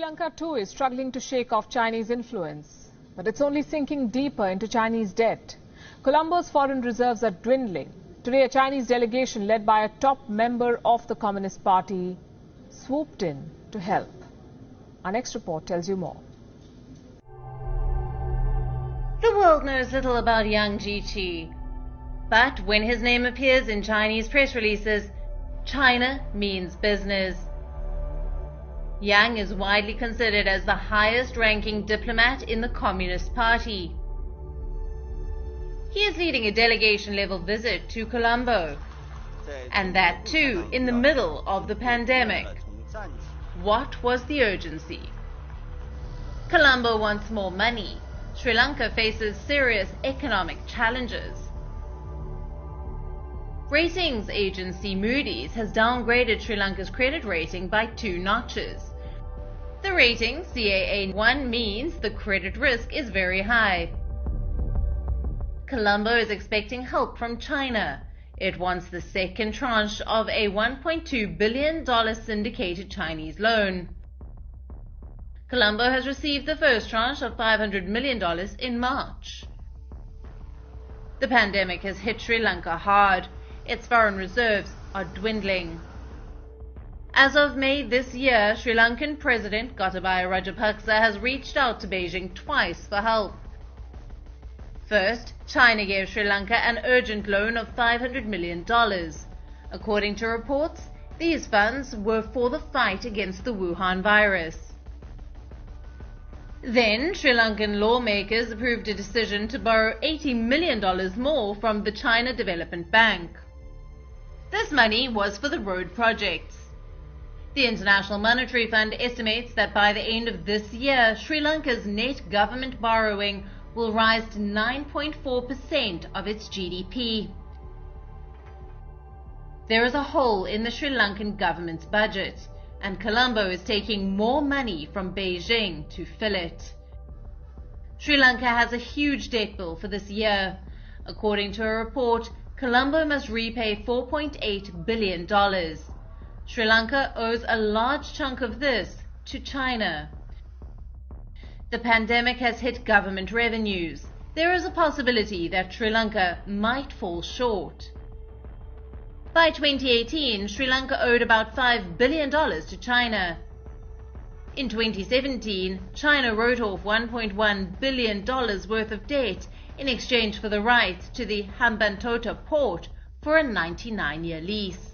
Sri Lanka too is struggling to shake off Chinese influence, but it's only sinking deeper into Chinese debt. Colombo's foreign reserves are dwindling. Today, a Chinese delegation led by a top member of the Communist Party swooped in to help. Our next report tells you more. The world knows little about Yang Jiechi, but when his name appears in Chinese press releases, China means business. Yang is widely considered as the highest-ranking diplomat in the Communist Party. He is leading a delegation-level visit to Colombo, and that too in the middle of the pandemic. What was the urgency? Colombo wants more money. Sri Lanka faces serious economic challenges. Ratings agency Moody's has downgraded Sri Lanka's credit rating by 2 notches. The rating, Caa1, means the credit risk is very high. Colombo is expecting help from China. It wants the second tranche of a $1.2 billion syndicated Chinese loan. Colombo has received the first tranche of $500 million in March. The pandemic has hit Sri Lanka hard. Its foreign reserves are dwindling. As of May this year, Sri Lankan President Gotabaya Rajapaksa has reached out to Beijing twice for help. First, China gave Sri Lanka an urgent loan of $500 million. According to reports, these funds were for the fight against the Wuhan virus. Then, Sri Lankan lawmakers approved a decision to borrow $80 million more from the China Development Bank. This money was for the road projects. The International Monetary Fund estimates that by the end of this year, Sri Lanka's net government borrowing will rise to 9.4% of its GDP. There is a hole in the Sri Lankan government's budget, and Colombo is taking more money from Beijing to fill it. Sri Lanka has a huge debt bill for this year. According to a report, Colombo must repay $4.8 billion. Sri Lanka owes a large chunk of this to China. The pandemic has hit government revenues. There is a possibility that Sri Lanka might fall short. By 2018, Sri Lanka owed about $5 billion to China. In 2017, China wrote off $1.1 billion worth of debt in exchange for the rights to the Hambantota port for a 99-year lease.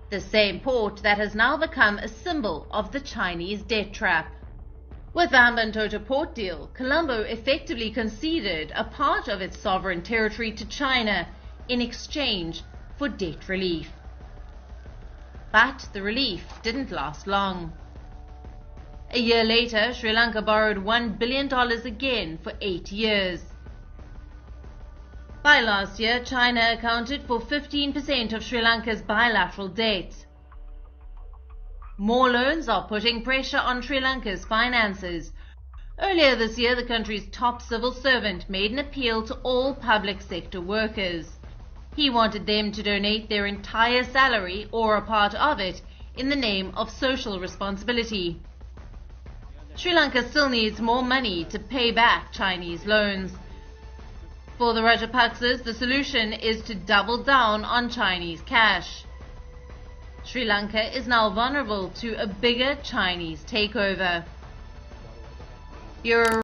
The same port that has now become a symbol of the Chinese debt trap. With the Hambantota port deal, Colombo effectively conceded a part of its sovereign territory to China in exchange for debt relief. But the relief didn't last long. A year later, Sri Lanka borrowed $1 billion again for 8 years. By last year, China accounted for 15% of Sri Lanka's bilateral debt. More loans are putting pressure on Sri Lanka's finances. Earlier this year, the country's top civil servant made an appeal to all public sector workers. He wanted them to donate their entire salary or a part of it in the name of social responsibility. Sri Lanka still needs more money to pay back Chinese loans. For the Rajapaksas, the solution is to double down on Chinese cash. Sri Lanka is now vulnerable to a bigger Chinese takeover.